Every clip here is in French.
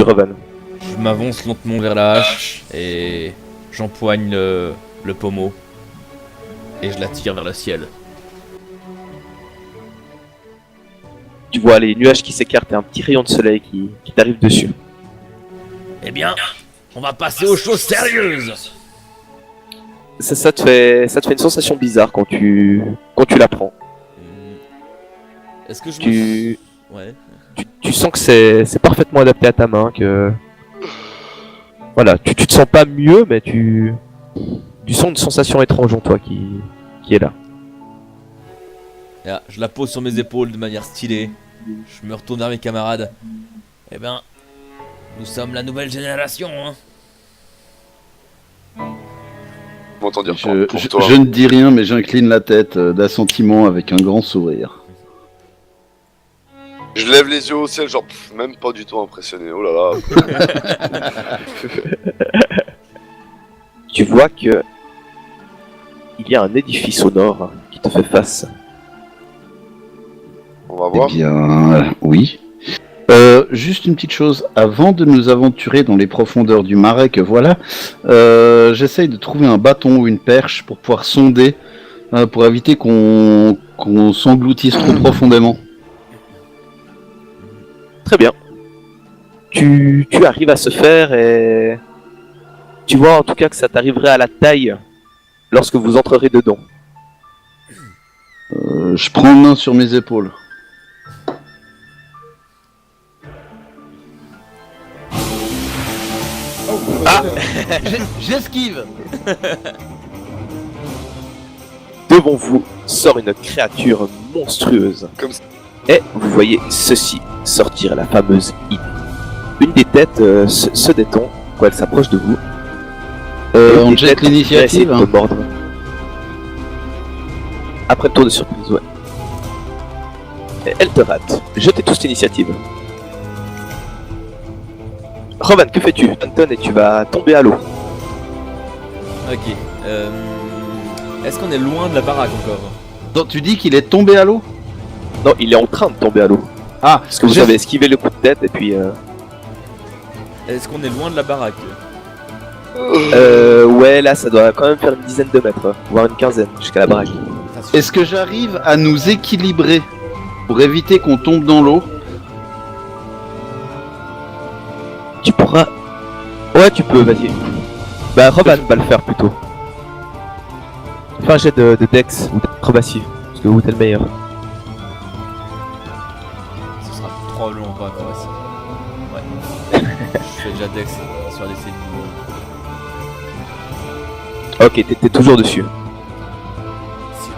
Revan? Je m'avance lentement vers la hache et j'empoigne le pommeau et je la tire vers le ciel. Tu vois les nuages qui s'écartent et un petit rayon de soleil qui t'arrive dessus. Eh bien, on va passer aux choses sérieuses. Ça te fait une sensation bizarre quand tu la prends. Est-ce que je Tu Ouais. tu sens que c'est parfaitement adapté à ta main, que voilà, tu te sens pas mieux, mais tu sens une sensation étrange en toi qui est là. Là, je la pose sur mes épaules de manière stylée. Je me retourne vers mes camarades. Eh ben, nous sommes la nouvelle génération, hein. Pour dire Je ne dis rien, mais j'incline la tête d'assentiment avec un grand sourire. Je lève les yeux au ciel, genre même pas du tout impressionné. Oh là là. Tu vois que il y a un édifice au nord qui te fait face. On va voir. Eh bien, oui. Juste une petite chose, avant de nous aventurer dans les profondeurs du marais que voilà, j'essaye de trouver un bâton ou une perche pour pouvoir sonder, pour éviter qu'on s'engloutisse trop profondément. Très bien. Tu arrives à se faire et tu vois en tout cas que ça t'arriverait à la taille lorsque vous entrerez dedans. Je prends main sur mes épaules. J'esquive. Devant vous sort une créature monstrueuse. Comme ça. Et vous voyez ceci sortir, la fameuse I. Une des têtes se détend quand elle s'approche de vous. On Une jette tête l'initiative, va essayer de te mordre. Après le tour de surprise, ouais. Et elle te rate. Jetez tous l'initiative. Roman, que fais-tu? Anton, et tu vas tomber à l'eau. Ok. Est-ce qu'on est loin de la baraque encore? Donc, tu dis qu'il est tombé à l'eau? Non, il est en train de tomber à l'eau. Ah, Parce que vous avez esquivé le coup de tête et puis... Est-ce qu'on est loin de la baraque? ouais, là, ça doit quand même faire une dizaine de mètres, voire une quinzaine, jusqu'à la baraque. Est-ce que j'arrive à nous équilibrer pour éviter qu'on tombe dans l'eau? Tu pourras... Ouais, tu peux, vas-y. Bah, Roman va le faire plutôt. Fais un jet de Dex ou d'acrobatie, parce que vous t'es le meilleur. Ce sera probablement pas acrobatie. Ouais. Je fais déjà Dex sur l'essai de niveau. Ok, t'es toujours dessus.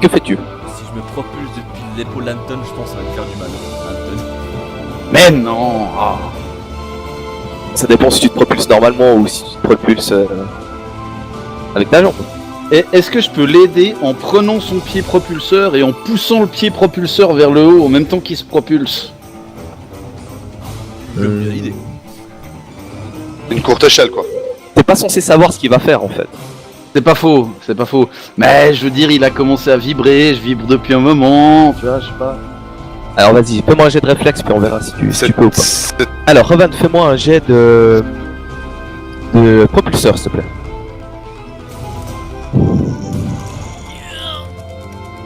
Que fais-tu? Si je me propulse depuis l'épaule d'Anton, je pense que ça va me faire du mal. Anton. Mais non! Ah. Ça dépend si tu te propulses normalement ou si tu te propulses avec ta jambe. Et est-ce que je peux l'aider en prenant son pied propulseur et en poussant le pied propulseur vers le haut en même temps qu'il se propulse? J'aime bien l'idée. Une courte échelle, quoi. T'es pas censé savoir ce qu'il va faire en fait. C'est pas faux, c'est pas faux. Mais je veux dire, il a commencé à vibrer, je vibre depuis un moment, tu vois, je sais pas. Alors vas-y, fais-moi un jet de réflexe puis on verra si tu peux ou pas. C'est- Alors Roman, fais-moi un jet de propulseur s'il te plaît.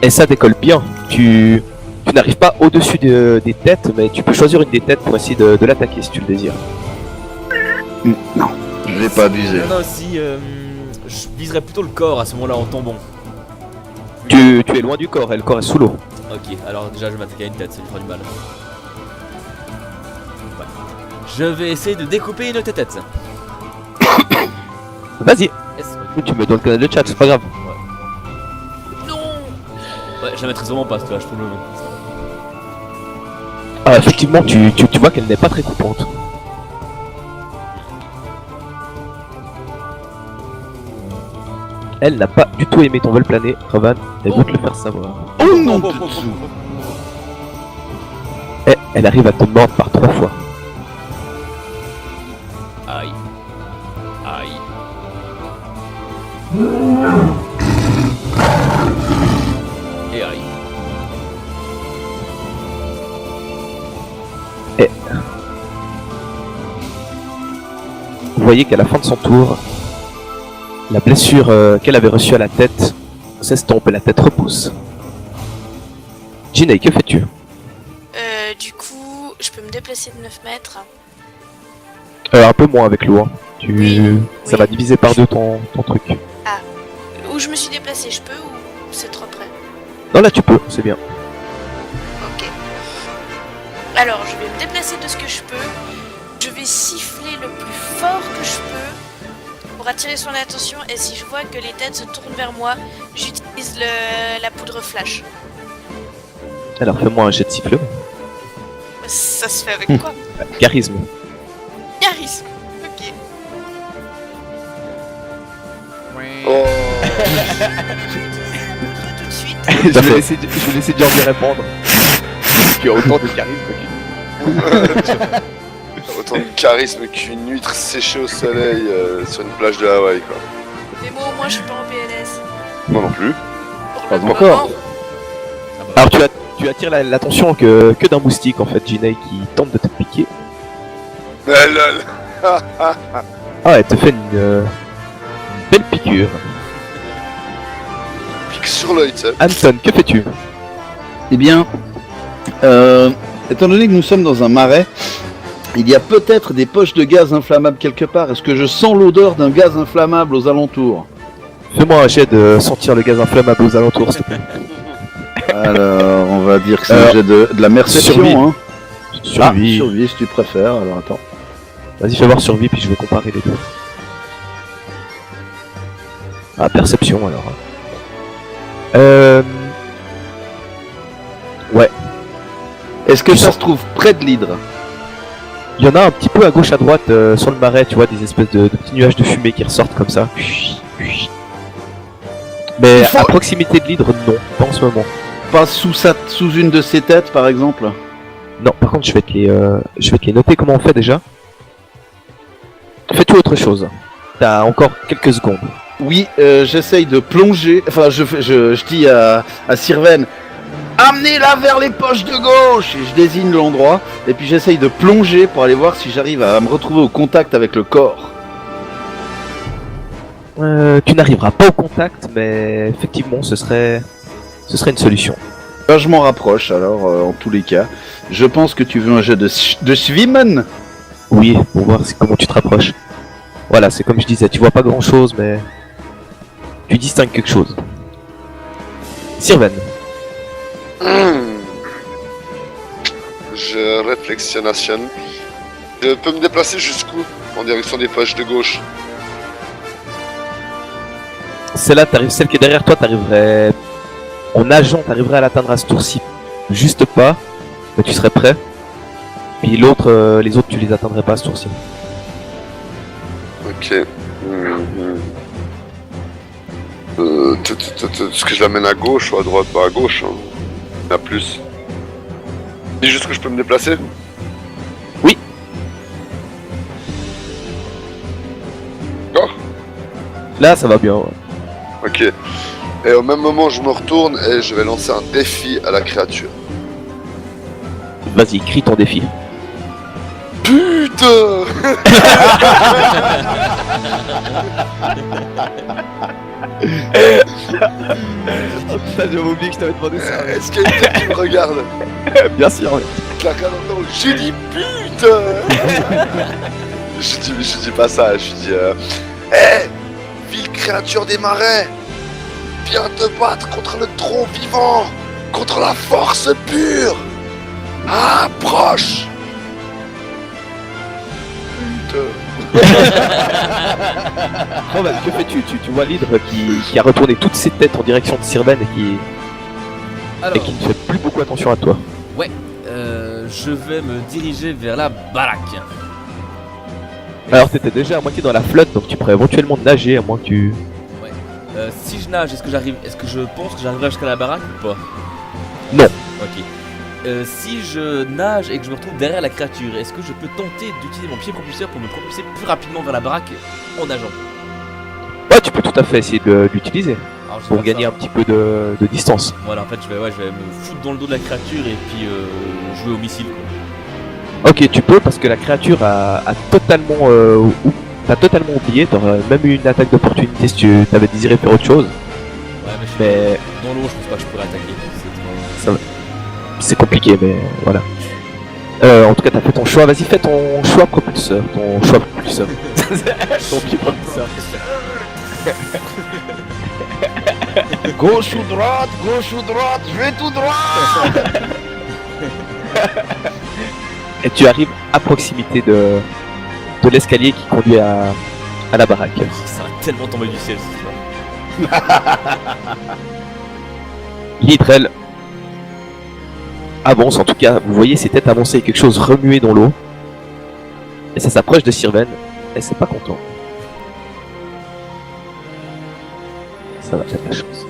Et ça décolle bien. Tu n'arrives pas au-dessus des têtes, mais tu peux choisir une des têtes pour essayer de l'attaquer si tu le désires. Non, je vais pas abuser. Non, non, si je viserais plutôt le corps à ce moment-là en tombant. Tu es loin du corps et le corps est sous l'eau. Ok, alors déjà je vais m'attaquer à une tête, ça lui fera du mal. Ouais. Je vais essayer de découper une tête. Vas-y, Est-ce- tu me donnes le canal de chat, c'est pas grave. Non. Ouais, je la maîtrise vraiment pas cette vache pour le moment. Ah, effectivement, tu vois qu'elle n'est pas très coupante. Elle n'a pas du tout aimé ton vol plané, Roman, et veut te le faire savoir. Oh non de Et elle arrive à te mordre par 3 fois. Aïe. Aïe. Et aïe. vous voyez qu'à la fin de son tour, la blessure qu'elle avait reçue à la tête s'estompe et la tête repousse. Ginny, que fais-tu? Du coup, je peux me déplacer de 9 mètres. Un peu moins avec l'eau. Hein. Ça Oui. va diviser par deux ton truc. Où je me suis déplacée, je peux ou c'est trop près? Non, là tu peux, c'est bien. Ok. Alors, je vais me déplacer de ce que je peux. Je vais siffler le plus fort que je peux pour attirer son attention. Et si je vois que les têtes se tournent vers moi, j'utilise la poudre flash. Alors fais-moi un jet de sifflement. Ça se fait avec quoi? Charisme. Charisme. Ok. Oh. Tout de suite. je vais laisser Jordi répondre. Tu as autant de charisme Autant de charisme qu'une huître séchée au soleil sur une plage de Hawaï, quoi. Mais moi au moins je suis pas en PLS. Moi non plus. Pour Pas le encore. moment. Alors tu attires l'attention que d'un moustique en fait, Ginny, qui tente de te piquer. Mais lol. Ah, elle te fait une belle piqûre. Pique sur l'œil, tu sais. Anton, que fais-tu? Eh bien, étant donné que nous sommes dans un marais, il y a peut-être des poches de gaz inflammable quelque part. Est-ce que je sens l'odeur d'un gaz inflammable aux alentours? Fais-moi un jet de sentir le gaz inflammable aux alentours, s'il te plaît. Alors, on va dire que c'est un jet de la perception, survie. hein. Survie. Ah, survie si tu préfères. Alors attends. Vas-y, fais voir survie, puis je vais comparer les deux. Ah, perception alors. Ouais, Est-ce que Tu ça sens- se trouve près de l'hydre? il y en a un petit peu à gauche, à droite, sur le marais, tu vois, des espèces de petits nuages de fumée qui ressortent comme ça. Mais Il faut- à proximité de l'hydre, non, pas en ce moment. Pas sous une de ses têtes, par exemple? Non, par contre, je vais te les noter. Comment on fait déjà? Fais-tu autre chose? T'as encore quelques secondes. Oui, j'essaye de plonger. Enfin, je dis à Sirven, amenez-la vers les poches de gauche. Et je désigne l'endroit. Et puis j'essaye de plonger pour aller voir si j'arrive à me retrouver au contact avec le corps. Tu n'arriveras pas au contact, mais effectivement, ce serait une solution. Ben, je m'en rapproche alors, en tous les cas. Je pense que tu veux un jet de Schwimmen. Oui, pour voir comment tu te rapproches. Voilà, c'est comme je disais, tu vois pas grand chose, mais tu distingues quelque chose. Sirven, Je réflexionne. Je peux me déplacer jusqu'où? En direction des poches de gauche. celle qui est derrière toi, t'arriverais en nageant, t'arriverais à l'atteindre à ce tour-ci, juste pas, mais tu serais prêt. Puis les autres, tu les atteindrais pas à ce tour-ci. Ok. Est-ce que je l'amène à gauche ou à droite? Pas à gauche, hein. Il y en a plus. Dis juste que je peux me déplacer? Oui. D'accord. Là, ça va bien. Ouais. Ok. Et au même moment, je me retourne et je vais lancer un défi à la créature. Vas-y, crie ton défi. Putain! Oh putain, j'avais oublié que je t'avais demandé ça. Est-ce qu'il y a une tête qui me regarde? Bien sûr, ouais. Je la regarde en temps, j'ai dit putain! je dis pas ça, je dis hé! Ville créature des marais! Viens te battre contre le tronc vivant! Contre la force pure! Approche! Putain! Bon, bah, que fais-tu? Tu vois l'hydre qui a retourné toutes ses têtes en direction de Sirven et qui ne fait plus beaucoup attention à toi. Je vais me diriger vers la baraque. Alors t'étais déjà à moitié dans la flotte, donc tu pourrais éventuellement nager à moins que tu... Si je nage, est-ce que je pense que j'arriverai jusqu'à la baraque ou pas? Non. Ok. Si je nage et que je me retrouve derrière la créature, est-ce que je peux tenter d'utiliser mon pied propulseur pour me propulser plus rapidement vers la baraque en nageant? Ouais, tu peux tout à fait essayer de l'utiliser Alors, je vais pour faire gagner ça. un petit peu de distance. Voilà, en fait, je vais me foutre dans le dos de la créature et puis jouer au missile, quoi. Ok, tu peux parce que la créature a totalement t'as totalement oublié, t'aurais même eu une attaque d'opportunité si tu t'avais désiré faire autre chose. Ouais, mais Mais dans l'eau, je pense pas que je pourrais attaquer. C'est trop- c'est compliqué, mais voilà. En tout cas, t'as fait ton choix. Vas-y, fais ton choix propulseur. Ton choix propulseur. Ton pied propulseur. Gauche ou droite, je vais tout droit. Et tu arrives à proximité de l'escalier qui conduit à la baraque. Ça va tellement tomber du ciel ce soir. Lidrel avance, en tout cas, vous voyez ses têtes avancer et quelque chose remuer dans l'eau. Et ça s'approche de Sirven, et c'est pas content. Ça va faire la chance.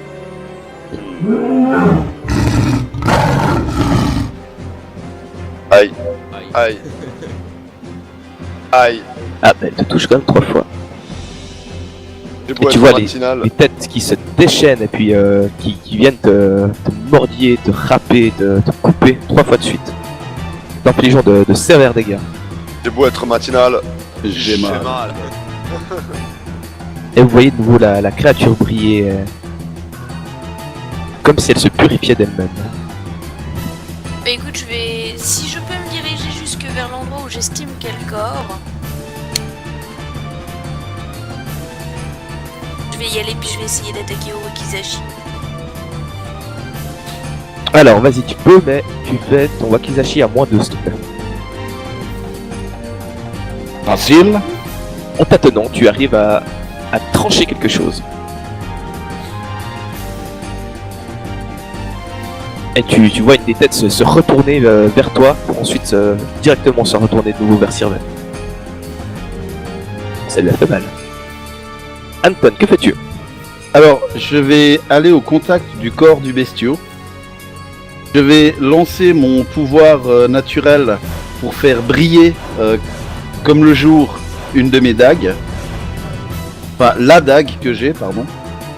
Aïe, Aïe. aïe. Aïe. Ah, bah elle te touche quand même 3 fois. J'ai beau tu être vois matinal. Les têtes qui se déchaînent et puis qui viennent te mordiller, te râper, te couper 3 fois de suite. T'infligeant de sévères dégâts. J'ai beau être matinal. J'ai mal. Et vous voyez de nouveau la créature briller comme si elle se purifiait d'elle-même. Bah écoute, si je peux me diriger jusque vers l'endroit où j'estime qu'est le corps, je vais y aller puis je vais essayer d'attaquer au Wakizashi. Alors vas-y, tu peux, mais tu fais ton Wakizashi à moins 2 s'il te plaît. Facile. En tâtonnant, tu arrives à trancher quelque chose. Et tu vois une des têtes se retourner vers toi pour ensuite directement se retourner de nouveau vers Sirven. Ça lui a fait mal. Anton, que fais-tu? Alors, je vais aller au contact du corps du bestiau. Je vais lancer mon pouvoir naturel pour faire briller, comme le jour, une de mes dagues. Enfin, la dague que j'ai, pardon.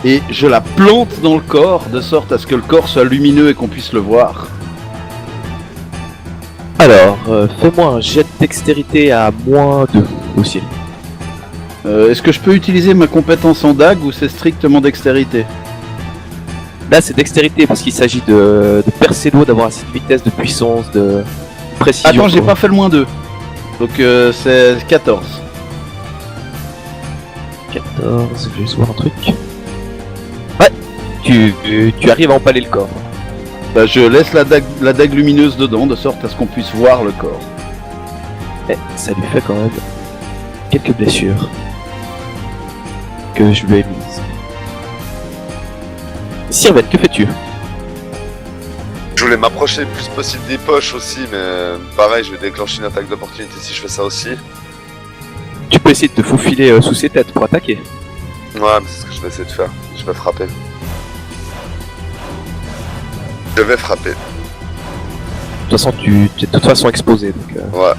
Et je la plante dans le corps, de sorte à ce que le corps soit lumineux et qu'on puisse le voir. Alors, fais-moi un jet de dextérité à moins 2 aussi. Est-ce que je peux utiliser ma compétence en dague ou c'est strictement dextérité? Là, c'est dextérité parce qu'il s'agit de percer l'eau, d'avoir assez de vitesse, de puissance, de précision. Attends, j'ai quoi. pas fait le moins 2. Donc c'est 14. 14, je vais juste voir un truc. Ouais, tu arrives à empaler le corps. Bah, je laisse la dague lumineuse dedans, de sorte à ce qu'on puisse voir le corps. Et ça lui fait quand même quelques blessures que je lui ai mises. Sirven, que fais-tu? Je voulais m'approcher le plus possible des poches aussi, mais pareil, je vais déclencher une attaque d'opportunité si je fais ça aussi. Tu peux essayer de te faufiler sous ses têtes pour attaquer. Ouais, mais c'est ce que je vais essayer de faire. Je vais frapper. Je vais frapper. De toute façon, tu es de toute façon exposé. Donc, Ouais.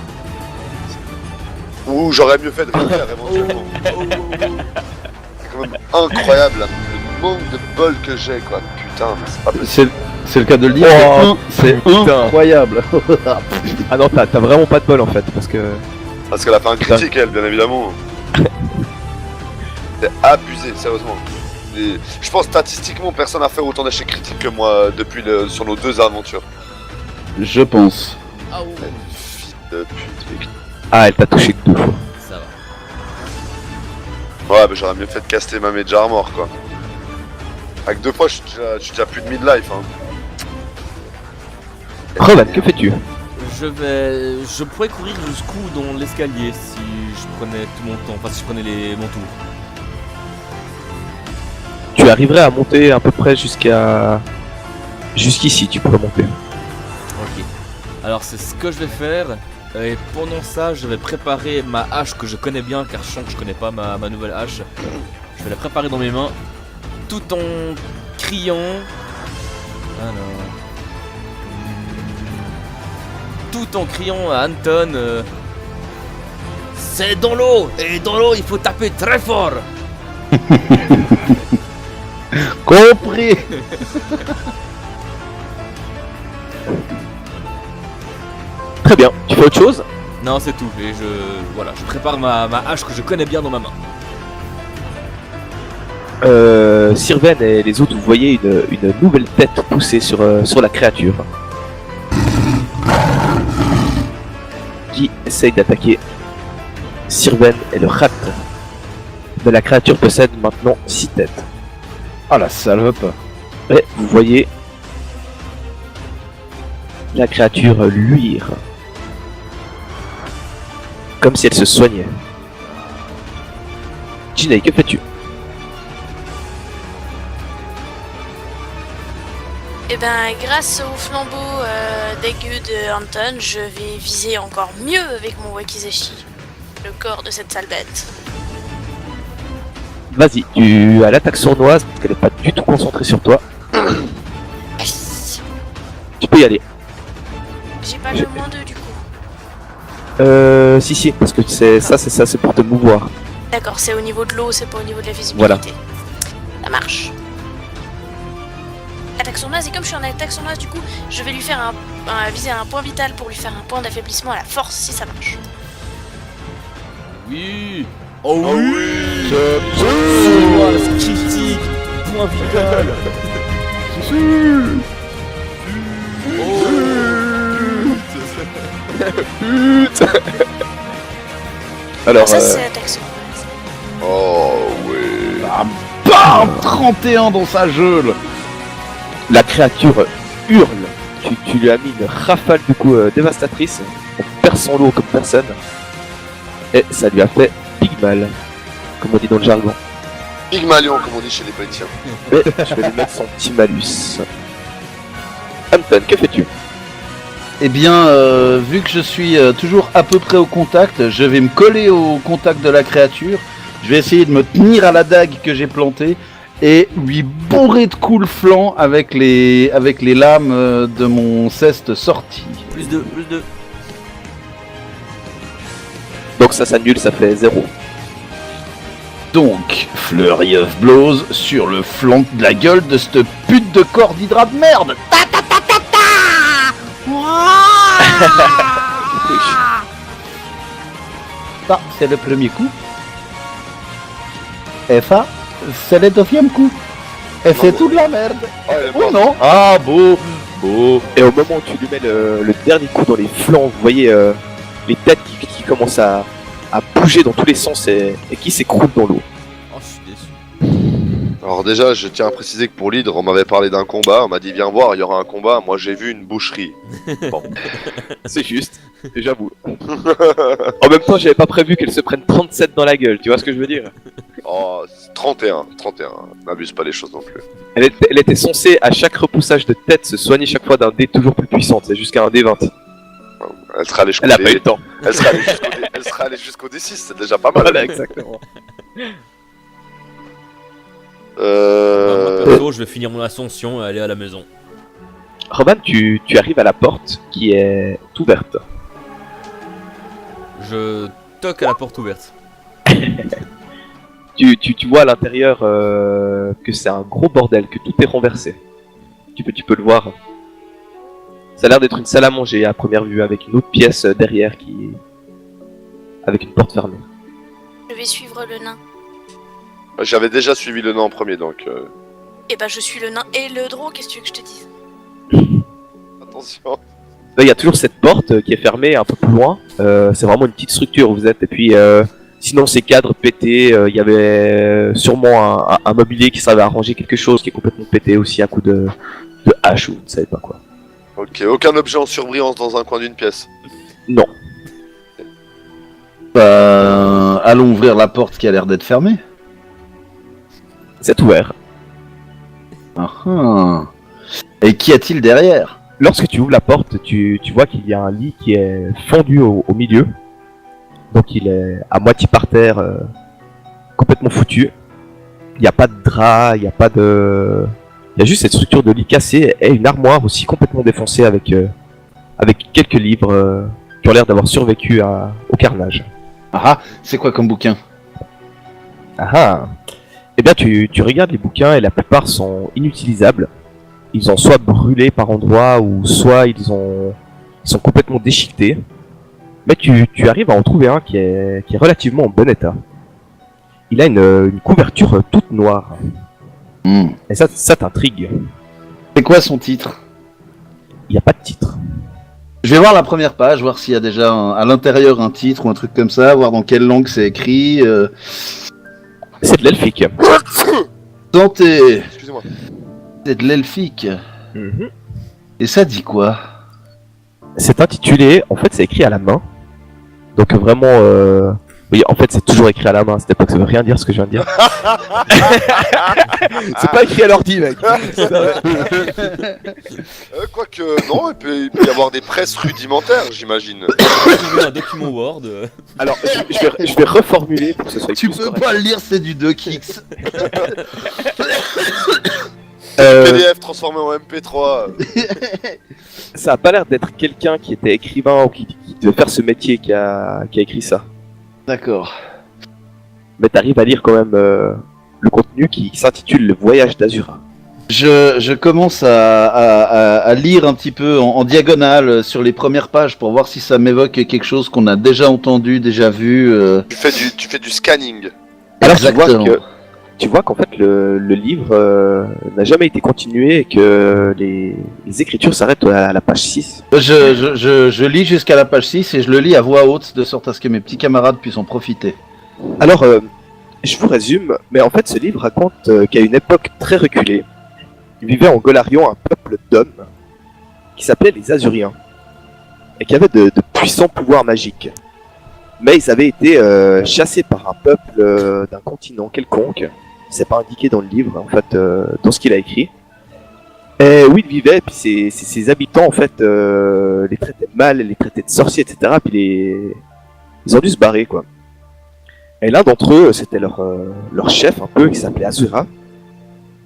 Ou j'aurais mieux fait de rien faire éventuellement. C'est quand même incroyable le manque de bol que j'ai, quoi. Putain, mais c'est pas possible. C'est le cas de le dire. Oh, c'est putain. incroyable. Ah non, t'as vraiment pas de bol en fait, parce que... Parce qu'elle a fait un critique, elle, bien évidemment. C'est abusé, sérieusement. Et je pense statistiquement, personne n'a fait autant d'échecs critiques que moi sur nos 2 aventures. Je pense. Ah ouais, Fils de pute, mec. Ah, elle t'a touché que 2 fois. ça va. Ouais, mais j'aurais mieux fait de caster ma Mage Armor, quoi. Avec 2 fois, je suis déjà plus de midlife, hein. Rovan, que fais-tu? Je pourrais courir jusqu'où dans l'escalier si je prenais tout mon temps, enfin si je prenais mon tour. Tu arriverais à monter à peu près jusqu'ici, tu pourrais monter. Ok. Alors c'est ce que je vais faire. Et pendant ça, je vais préparer ma hache que je connais bien, car je sens que je connais pas ma nouvelle hache. Je vais la préparer dans mes mains, tout en criant. Alors. Tout en criant à Anton. C'est dans l'eau, et dans l'eau il faut taper très fort. Compris. Très bien, tu fais autre chose? Non, c'est tout. Et je prépare ma hache que je connais bien dans ma main. Sirven et les autres, vous voyez une nouvelle tête pousser sur la créature. Qui essaye d'attaquer Sirven et le rat. Mais la créature possède maintenant 6 têtes. Ah la salope. Et vous voyez la créature luire. Comme si elle se soignait. Ginei, que fais-tu? Eh ben, grâce au flambeau d'aigu de Anton, je vais viser encore mieux avec mon wakizashi le corps de cette sale bête. Vas-y, tu as l'attaque sournoise parce qu'elle n'est pas du tout concentrée sur toi. Yes. Tu peux y aller. J'ai pas le moins 2 du coup. Si, parce que c'est pour te mouvoir. D'accord, c'est au niveau de l'eau, c'est pas au niveau de la visibilité. Voilà. Ça marche. Attaque sournoise, et comme je suis en attaque sournoise, du coup, je vais lui faire viser un point vital pour lui faire un point d'affaiblissement à la force si ça marche. Oui. Oh Oh oui. oui. Oh, la critique. Point vital. Alors, Ça, c'est attaque sournoise. Oh oui. Bam 31 dans sa geôle. la créature hurle. Tu lui as mis une rafale du coup dévastatrice, en perçant l'eau comme personne. Et ça lui a fait big mal, comme on dit dans le jargon. Pygmalion, comme on dit chez les politiciens. Mais je vais lui mettre son petit malus. Anton, que fais-tu? Eh bien, vu que je suis toujours à peu près au contact, je vais me coller au contact de la créature. Je vais essayer de me tenir à la dague que j'ai plantée et lui bourrer de coups le flanc avec les lames de mon ceste sorti. Plus 2. Donc ça s'annule, ça fait 0. Donc, Flurry of Blows sur le flanc de la gueule de cette pute de corps d'hydra de merde. Ta ta ta ta ta. Ça, c'est le premier coup. Et ça, c'est le deuxième coup. Et c'est toute la merde. Oh non. Ah, beau. Et au moment où tu lui mets le dernier coup dans les flancs, vous voyez les têtes qui commencent à bouger dans tous les sens et qui s'écroulent dans l'eau. Oh, je suis déçu. Alors déjà, je tiens à préciser que pour l'hydre, on m'avait parlé d'un combat, on m'a dit viens voir, il y aura un combat, moi j'ai vu une boucherie. Bon. C'est juste, j'avoue. En même temps, j'avais pas prévu qu'elle se prenne 37 dans la gueule, tu vois ce que je veux dire? Oh, 31, n'abuse pas les choses non plus. Elle était censée, à chaque repoussage de tête, se soigner chaque fois d'un dé toujours plus puissant, c'est jusqu'à un D20. Elle sera allée jusqu'au Elle a pas eu le temps. Elle sera allée jusqu'au D6, c'est déjà pas mal. Voilà, exactement. Moi, perso, je vais finir mon ascension et aller à la maison. Robin, tu arrives à la porte qui est ouverte. Je toque à la porte ouverte. Tu vois à l'intérieur que c'est un gros bordel, que tout est renversé. Tu peux le voir. Ça a l'air d'être une salle à manger à première vue, avec une autre pièce derrière avec une porte fermée. Je vais suivre le nain. J'avais déjà suivi le nain en premier donc. Et bah je suis le nain et le drôle, qu'est-ce que tu veux que je te dise? Attention. Là, il y a toujours cette porte qui est fermée un peu plus loin. C'est vraiment une petite structure où vous êtes. Et puis, sinon, ces cadres pétés. Il y avait sûrement un mobilier qui servait à ranger quelque chose qui est complètement pété aussi à coup de hache ou vous ne savez pas quoi. Ok, aucun objet en surbrillance dans un coin d'une pièce. Non. Allons ouvrir la porte qui a l'air d'être fermée. C'est ouvert. Ah, ah. Et qu'y a-t-il derrière? Lorsque tu ouvres la porte, tu vois qu'il y a un lit qui est fendu au milieu. Donc il est à moitié par terre, complètement foutu. Il n'y a pas de drap, il n'y a pas de... Il y a juste cette structure de lit cassée et une armoire aussi complètement défoncée avec quelques livres qui ont l'air d'avoir survécu au carnage. Ah, c'est quoi comme bouquin? Ah ah. Eh bien tu regardes les bouquins et la plupart sont inutilisables. Ils ont soit brûlés par endroits ou soit ils sont complètement déchiquetés. Mais tu arrives à en trouver un qui est relativement en bon état. Il a une couverture toute noire. Et ça t'intrigue. C'est quoi son titre? Il n'y a pas de titre. Je vais voir la première page, voir s'il y a déjà à l'intérieur un titre ou un truc comme ça, voir dans quelle langue c'est écrit. C'est de l'elfique. Santé. Excusez-moi. C'est de l'elfique. Mhm. Et ça dit quoi? C'est intitulé, en fait c'est écrit à la main. Donc vraiment, oui en fait c'est toujours écrit à la main, cette époque ça veut rien dire ce que je viens de dire. C'est pas écrit à l'ordi mec. Quoique, non, il peut y avoir des presses rudimentaires, j'imagine. Trouver un document Word. Alors je vais reformuler pour que ce soit Tu plus peux correct. pas le lire, c'est du 2Kix. PDF transformé en MP3. Ça a pas l'air d'être quelqu'un qui était écrivain ou qui devait faire ce métier qui a écrit ça. D'accord. Mais t'arrives à lire quand même le contenu qui s'intitule Le Voyage d'Azura. Je commence à lire un petit peu en diagonale sur les premières pages pour voir si ça m'évoque quelque chose qu'on a déjà entendu, déjà vu. Tu fais du scanning. Alors Exactement. tu vois qu'en fait le livre n'a jamais été continué et que les écritures s'arrêtent à la page 6. Je lis jusqu'à la page 6 et je le lis à voix haute de sorte à ce que mes petits camarades puissent en profiter. Alors je vous résume, mais en fait ce livre raconte qu'à une époque très reculée, il vivait en Golarion un peuple d'hommes qui s'appelait les Azuriens et qui avait de puissants pouvoirs magiques. Mais ils avaient été chassés par un peuple d'un continent quelconque. C'est pas indiqué dans le livre, en fait, dans ce qu'il a écrit. Et où ils vivaient, et puis ces habitants, en fait, les traitaient mal, les traitaient de sorciers, etc. Puis ils ont dû se barrer, quoi. Et l'un d'entre eux, c'était leur chef, un peu, qui s'appelait Azura,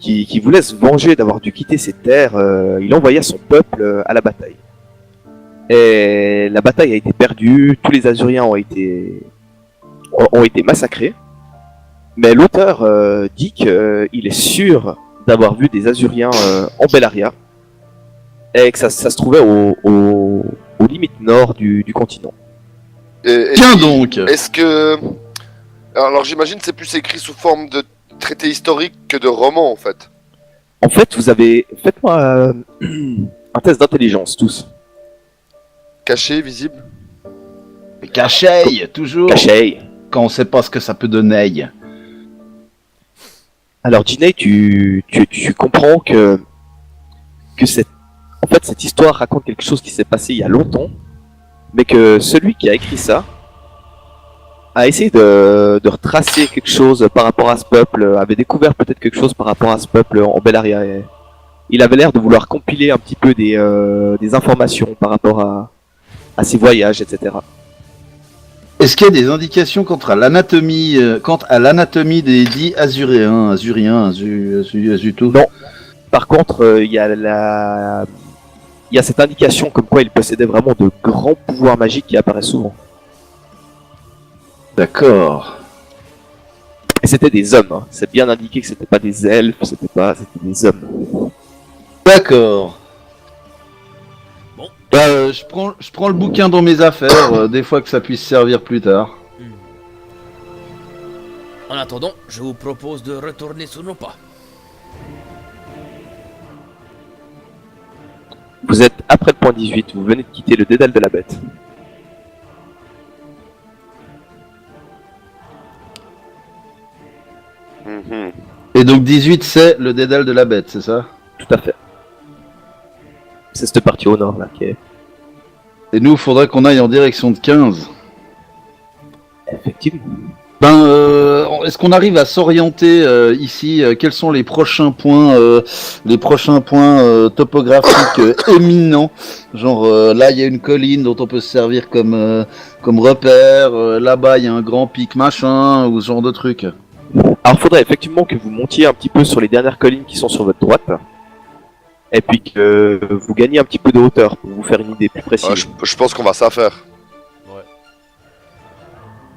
qui voulait se venger d'avoir dû quitter ses terres. Il envoya son peuple à la bataille. Et la bataille a été perdue, tous les Azuriens ont été massacrés. Mais l'auteur dit qu'il est sûr d'avoir vu des Azuriens en Bellaria et que ça se trouvait aux limites nord du continent. Tiens donc. Est-ce que... Alors j'imagine que c'est plus écrit sous forme de traité historique que de roman en fait. En fait, faites-moi un test d'intelligence tous. Caché, visible. Cacheille, toujours. Caché. Quand on sait pas ce que ça peut donner. Alors Ginny, tu comprends que cette histoire raconte quelque chose qui s'est passé il y a longtemps, mais que celui qui a écrit ça a essayé de retracer quelque chose par rapport à ce peuple, avait découvert peut-être quelque chose par rapport à ce peuple en Bellaria. Et il avait l'air de vouloir compiler un petit peu des informations par rapport à ses voyages, etc. Est-ce qu'il y a des indications quant à l'anatomie des dits Azuriens, Azutu? Non. Par contre, il y a cette indication comme quoi il possédait vraiment de grands pouvoirs magiques qui apparaissent souvent. D'accord. Et c'était des hommes, hein. C'est bien indiqué que c'était pas des elfes, c'était des hommes. D'accord. Bon. Je prends le bouquin dans mes affaires, des fois que ça puisse servir plus tard. En attendant, je vous propose de retourner sur nos pas. Vous êtes après le point 18, vous venez de quitter le dédale de la bête. Mhm. Et donc 18 c'est le dédale de la bête, c'est ça? Tout à fait. C'est cette partie au nord là qui est... Et nous, faudrait qu'on aille en direction de 15. Effectivement. Est-ce qu'on arrive à s'orienter ici? Quels sont les prochains points topographiques éminents? Genre là, il y a une colline dont on peut se servir comme repère. Là-bas, il y a un grand pic machin ou ce genre de truc. Alors il faudrait effectivement que vous montiez un petit peu sur les dernières collines qui sont sur votre droite. Et puis que vous gagnez un petit peu de hauteur pour vous faire une idée plus précise. Je pense qu'on va ça faire.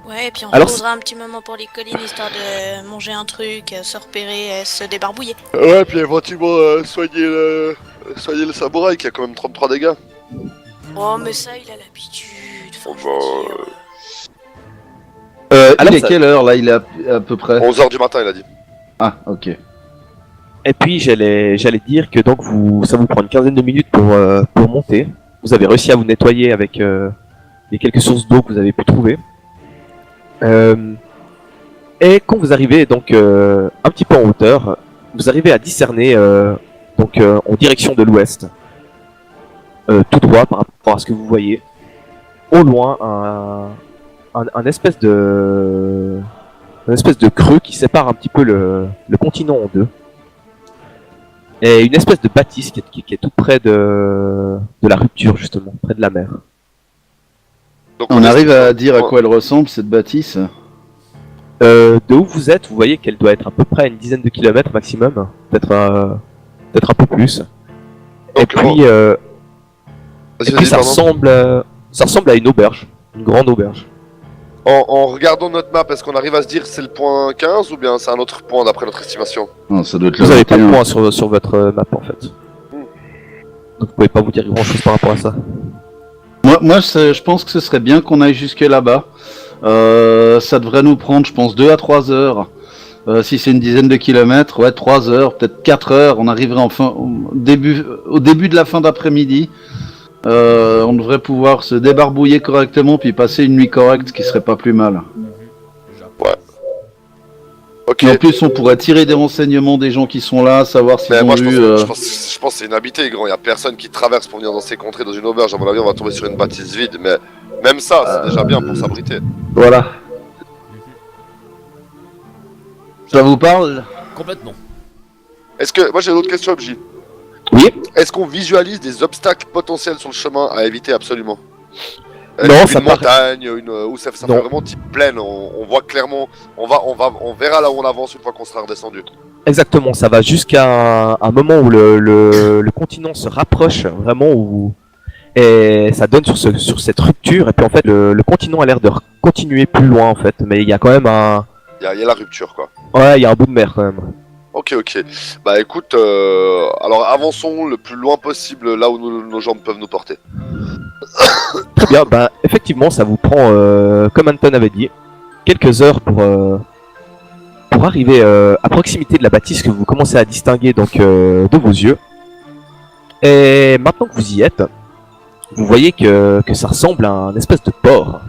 Ouais, et puis on Alors, reposera un petit moment pour les collines histoire de manger un truc, se repérer, se débarbouiller. Ouais, puis éventuellement soigner le samouraï qui a quand même 33 dégâts. Oh, mais ça, il a l'habitude. Enfin, je Bon, veux dire, Alors, il est ça- quelle heure là? Il est à peu près. 11h du matin, il a dit. Ah, ok. Et puis j'allais dire que donc ça vous prend une quinzaine de minutes pour monter. Vous avez réussi à vous nettoyer avec les quelques sources d'eau que vous avez pu trouver. Et quand vous arrivez donc un petit peu en hauteur, vous arrivez à discerner en direction de l'ouest, tout droit par rapport à ce que vous voyez, au loin un espèce de creux qui sépare un petit peu le continent en deux. Et une espèce de bâtisse qui est tout près de la rupture, justement, près de la mer. Donc, On est- arrive à dire à quoi elle ressemble cette bâtisse? De où vous êtes, vous voyez qu'elle doit être à peu près à une dizaine de kilomètres maximum, peut-être un peu plus. Et Donc, puis, Vas-y, vas-y, ça pardon. ressemble à une auberge, une grande auberge. En regardant notre map, est-ce qu'on arrive à se dire c'est le point 15 ou bien c'est un autre point d'après notre estimation? Non, ça doit être Vous le n'avez pas de 21. point sur votre map en fait. Donc vous pouvez pas vous dire grand chose par rapport à ça. Je pense que ce serait bien qu'on aille jusque là-bas. Ça devrait nous prendre, je pense, 2 à 3 heures. Si c'est une dizaine de kilomètres, ouais, 3 heures, peut-être 4 heures. On arriverait enfin au début de la fin d'après-midi. On devrait pouvoir se débarbouiller correctement puis passer une nuit correcte, ce qui serait pas plus mal. Ok. Et en plus, on pourrait tirer des renseignements des gens qui sont là, savoir s'ils Mais ont moi je eu. pense que c'est inhabité, grand. Y a personne qui traverse pour venir dans ces contrées dans une auberge. À mon avis, on va tomber sur une bâtisse vide. Mais même ça, c'est déjà bien pour s'abriter. Voilà. Ça vous parle? Complètement. Est-ce que. Moi j'ai une autre question, MJ. Oui. Est-ce qu'on visualise des obstacles potentiels sur le chemin à éviter absolument? Non, Une ça montagne, où ça Non. fait vraiment type plaine. On voit clairement. On verra là où on avance une fois qu'on sera redescendu. Exactement, ça va jusqu'à un moment où le continent se rapproche vraiment et ça donne sur cette rupture et puis en fait le continent a l'air de continuer plus loin en fait, mais il y a quand même Il y a la rupture quoi. il y a un bout de mer quand même. Ok. Bah écoute, alors avançons le plus loin possible là où nos jambes peuvent nous porter. Très bien, bah effectivement ça vous prend comme Anton avait dit quelques heures pour arriver à proximité de la bâtisse que vous commencez à distinguer donc de vos yeux. Et maintenant que vous y êtes, vous voyez que ça ressemble à un espèce de port.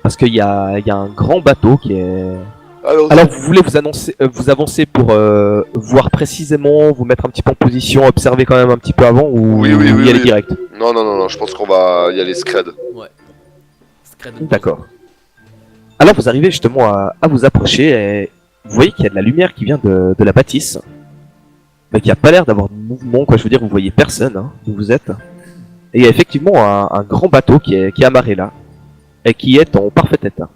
Parce qu'il y a un grand bateau qui est... Alors vous voulez vous avancer pour voir précisément, vous mettre un petit peu en position, observer quand même un petit peu avant ou Oui, y aller oui. direct? Non, je pense qu'on va y aller scred. Scred. D'accord. Alors vous arrivez justement à vous approcher et vous voyez qu'il y a de la lumière qui vient de la bâtisse. Mais qu'il n'y a pas l'air d'avoir de mouvement, quoi. Je veux dire, vous voyez personne hein, d'où vous êtes. Et il y a effectivement un grand bateau qui est amarré là. Et qui est en parfait état.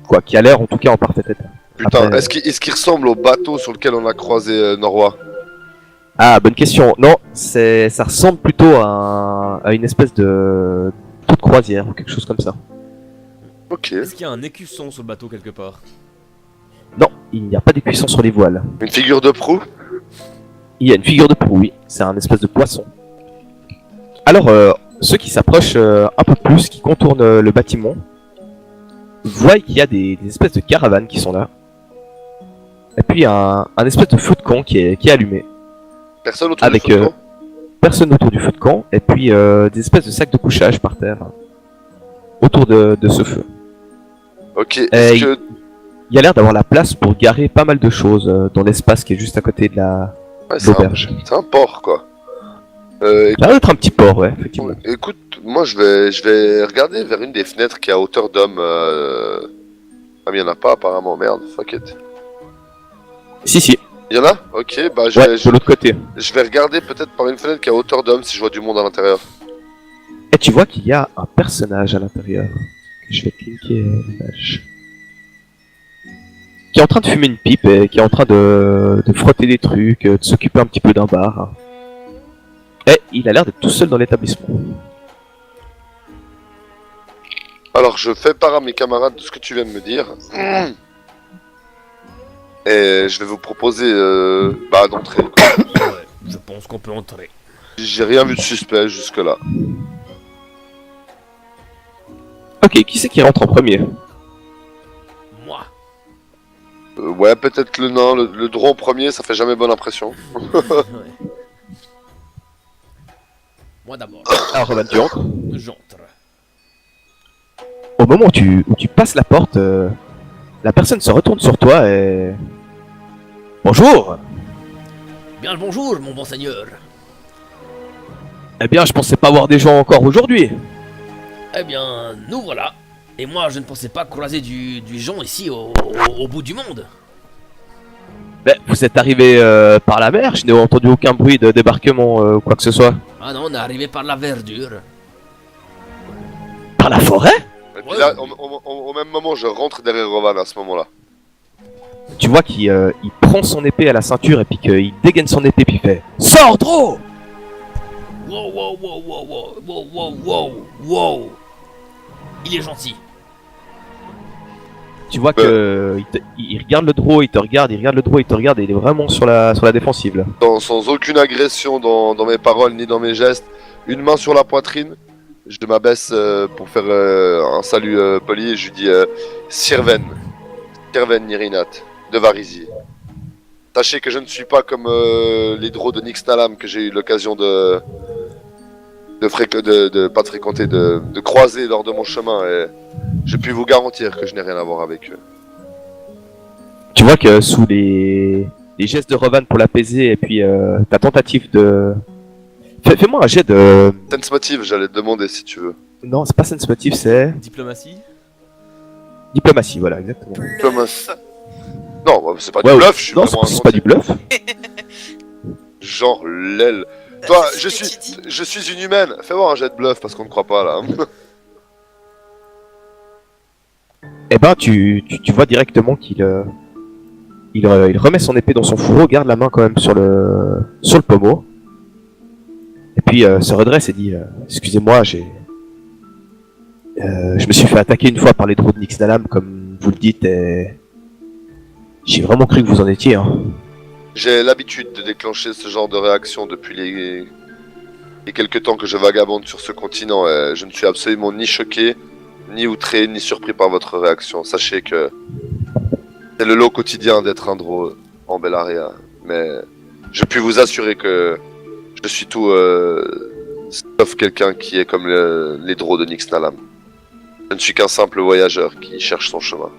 Quoi, qui a l'air en tout cas en parfait état. Putain, Après- est-ce qu'il ressemble au bateau sur lequel on a croisé Norwa? Ah, bonne question. Non, ça ressemble plutôt à une espèce de croisière ou quelque chose comme ça. Ok. Est-ce qu'il y a un écusson sur le bateau quelque part? Non, il n'y a pas d'écusson sur les voiles. Une figure de proue? Il y a une figure de proue, oui. C'est un espèce de poisson. Alors, ceux qui s'approchent un peu plus, qui contournent le bâtiment, voient qu'il y a des espèces de caravanes qui sont là. Et puis un espèce de feu de camp qui est allumé. Personne autour Avec, du feu de camp? Personne autour du feu de camp. Et puis des espèces de sacs de couchage par terre. Autour de ce feu. Ok, est-ce que... Il y a l'air d'avoir la place pour garer pas mal de choses dans l'espace qui est juste à côté de Ouais, l'auberge. c'est un port quoi. Ça a l'air d'être un petit port, ouais, effectivement. Écoute, moi je vais regarder vers une des fenêtres qui est à hauteur d'homme. Ah mais y'en a pas apparemment, merde, fuck it. Si. Y'en a? Ok, bah Ouais, de l'autre côté. je vais regarder peut-être par une fenêtre qui est à hauteur d'homme si je vois du monde à l'intérieur. Et tu vois qu'il y a un personnage à l'intérieur. Je vais cliquer l'image. Qui est en train de fumer une pipe et qui est en train de frotter des trucs, de s'occuper un petit peu d'un bar. Et il a l'air d'être tout seul dans l'établissement. Alors je fais part à mes camarades de ce que tu viens de me dire. Et je vais vous proposer d'entrer. Ouais, je pense qu'on peut entrer. J'ai rien vu de suspect jusque là. Ok, qui c'est qui rentre en premier? Moi. Ouais, peut-être le nain, le drone en premier, ça fait jamais bonne impression. Ouais. Moi d'abord. Alors Roman, tu rentres. J'entre. Au moment où tu passes la porte, la personne se retourne sur toi et... Bonjour. Bien le bonjour, mon bon seigneur. Eh bien, je pensais pas voir des gens encore aujourd'hui. Eh bien, nous voilà. Et moi, je ne pensais pas croiser du gens ici au bout du monde. Ben, vous êtes arrivé par la mer, je n'ai entendu aucun bruit de débarquement ou quoi que ce soit. Ah non, on est arrivé par la verdure. Par la forêt? Et puis Ouais. là, au même moment, je rentre derrière Rovan à ce moment-là. Tu vois qu'il il prend son épée à la ceinture et puis qu'il dégaine son épée puis il fait Sors, Dro! Wow, wow, wow, wow, wow, wow, wow, wow, wow. Il est gentil. Tu vois que il regarde le Dro, il regarde le Dro, il te regarde et il est vraiment sur la défensive là. Sans aucune agression dans mes paroles ni dans mes gestes, une main sur la poitrine, je m'abaisse pour faire un salut poli et je lui dis Sirven Nirinat, de Varizi. Sachez que je ne suis pas comme les drôles de Nixnalam que j'ai eu l'occasion de croiser lors de mon chemin et je puis vous garantir que je n'ai rien à voir avec eux. Tu vois que sous les gestes de Rovan pour l'apaiser et puis ta tentative de... Fais-moi un jet de... Sense motive, j'allais te demander si tu veux. Non, c'est pas sense motive, c'est... Diplomatie. Diplomatie, voilà, exactement. Bluff. Non, bah, c'est pas Ouais, du ouais. bluff, je suis Non, vraiment un c'est pas du gentil. bluff. Genre l'aile. Toi, C'est je ce que suis, tu dis. je suis une humaine. Fais voir un jet de bluff parce qu'on ne croit pas là. Eh ben, tu vois directement qu'il il remet son épée dans son fourreau, garde la main quand même sur le pommeau, et puis se redresse et dit excusez-moi, je me suis fait attaquer une fois par les drôles de Nixnalam, comme vous le dites, et j'ai vraiment cru que vous en étiez. Hein. J'ai l'habitude de déclencher ce genre de réaction depuis les quelques temps que je vagabonde sur ce continent. Et je ne suis absolument ni choqué, ni outré, ni surpris par votre réaction. Sachez que c'est le lot quotidien d'être un drôle en Bellaria. Mais je puis vous assurer que je suis tout sauf quelqu'un qui est comme les drôles de Nixnalam. Je ne suis qu'un simple voyageur qui cherche son chemin.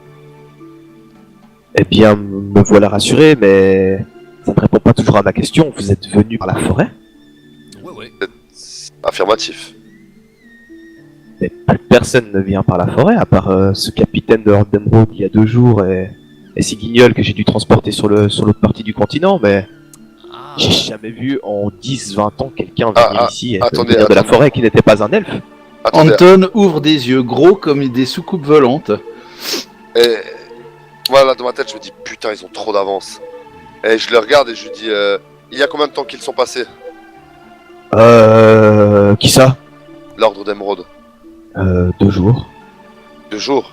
Eh bien, me voilà rassuré, mais ça ne répond pas toujours à ma question. Vous êtes venu par la forêt? Ouais, ouais. Affirmatif. Mais personne ne vient par la forêt, à part ce capitaine de Horde d'Emeraude il y a 2 jours et ces guignols que j'ai dû transporter sur l'autre partie du continent, mais Ah. j'ai jamais vu en 10-20 ans quelqu'un venir Ah, ici et attendez, venir de la attendez. forêt qui n'était pas un elfe. Attendez, Anton ouvre des yeux gros comme des soucoupes volantes. et voilà, dans ma tête, je me dis putain, ils ont trop d'avance. Et je le regarde et je lui dis il y a combien de temps qu'ils sont passés, Qui ça? l'ordre d'Emeraude? 2 jours. 2 jours.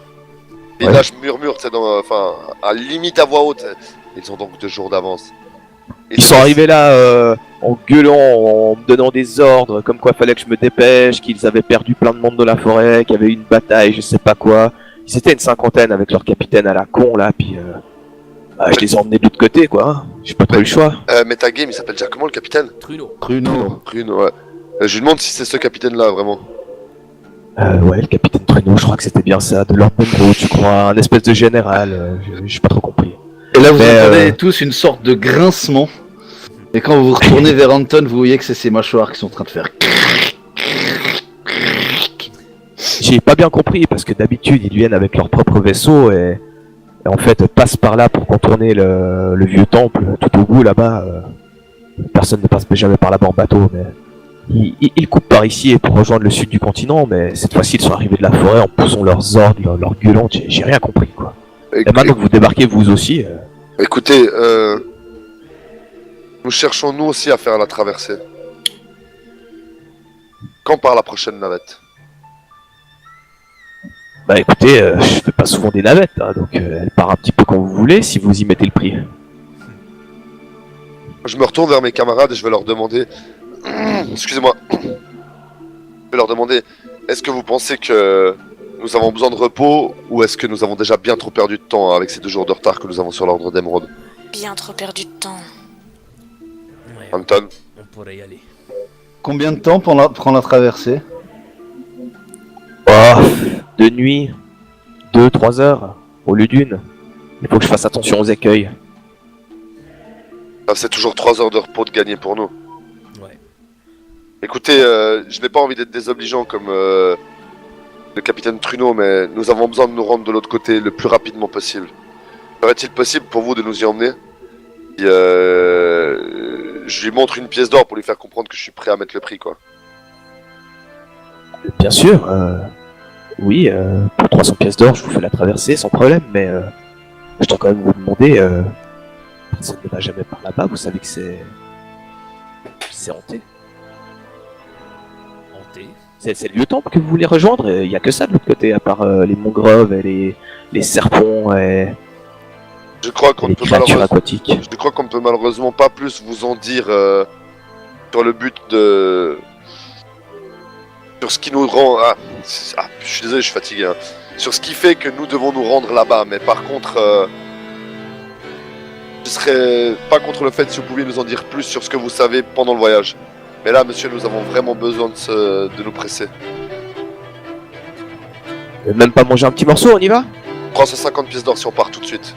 Et Ouais. là, je murmure, tu sais, enfin, à limite à voix haute. Ils ont donc 2 jours d'avance. Ils sont arrivés là en gueulant, en me donnant des ordres, comme quoi fallait que je me dépêche, qu'ils avaient perdu plein de monde de la forêt, qu'il y avait eu une bataille, je sais pas quoi. Ils étaient une 50aine avec leur capitaine à la con là, puis je les ai emmenés de l'autre côté quoi. Hein. J'ai pas trop eu le choix. Metagame, il s'appelle déjà comment le capitaine? Truno. Pruno. Prune, ouais. Je lui demande si c'est ce capitaine-là, vraiment. Ouais, le capitaine Trudeau, je crois que c'était bien ça, de Lord Benbro, tu crois, un espèce de général, j'ai pas trop compris. Et là, vous Mais, entendez tous une sorte de grincement. Et quand vous vous retournez vers Anton, vous voyez que c'est ses mâchoires qui sont en train de faire. J'ai pas bien compris, parce que d'habitude, ils viennent avec leur propre vaisseau et en fait, passent par là pour contourner le vieux temple, tout au bout là-bas. Personne ne passe jamais par là-bas en bateau, mais ils coupent par ici pour rejoindre le sud du continent, mais cette fois-ci, ils sont arrivés de la forêt en poussant leurs ordres, leurs gueulantes, j'ai rien compris, quoi. Et maintenant que vous débarquez vous aussi, Écoutez, nous cherchons nous aussi à faire la traversée. Quand part la prochaine navette? bah écoutez, je fais pas souvent des navettes, hein, donc elle part un petit peu quand vous voulez, si vous y mettez le prix. Je me retourne vers mes camarades et je vais leur demander... Excusez-moi. Je vais leur demander, est-ce que vous pensez que nous avons besoin de repos ou est-ce que nous avons déjà bien trop perdu de temps avec ces 2 jours de retard que nous avons sur l'ordre d'émeraude? Bien trop perdu de temps. Ouais, Anton, on pourrait y aller. Combien de temps prend la traversée? Oh, de nuit, 2-3 heures, au lieu d'une. Il faut que je fasse attention aux écueils. c'est toujours 3 heures de repos de gagner pour nous. Ouais. Écoutez, je n'ai pas envie d'être désobligeant comme le capitaine Trudeau, mais nous avons besoin de nous rendre de l'autre côté le plus rapidement possible. Serait-il possible pour vous de nous y emmener? Et, je lui montre une pièce d'or pour lui faire comprendre que je suis prêt à mettre le prix, quoi. Bien sûr, oui, pour 300 pièces d'or, je vous fais la traversée sans problème, mais je dois quand même vous demander, personne ne va jamais par là-bas, vous savez que c'est hanté. Hanté. C'est le lieu temple que vous voulez rejoindre, il n'y a que ça de l'autre côté, à part les mangroves et les serpents et Je crois qu'on les ne peut créatures malheureusement... aquatiques. Je crois qu'on ne peut malheureusement pas plus vous en dire sur le but de... Sur ce qui nous rend... je suis désolé, je suis fatigué. Hein. Sur ce qui fait que nous devons nous rendre là-bas. Mais par contre, je serais pas contre le fait si vous pouviez nous en dire plus sur ce que vous savez pendant le voyage. Mais là, monsieur, nous avons vraiment besoin de nous presser. Même pas manger un petit morceau, on y va? 350 pièces d'or si on part tout de suite.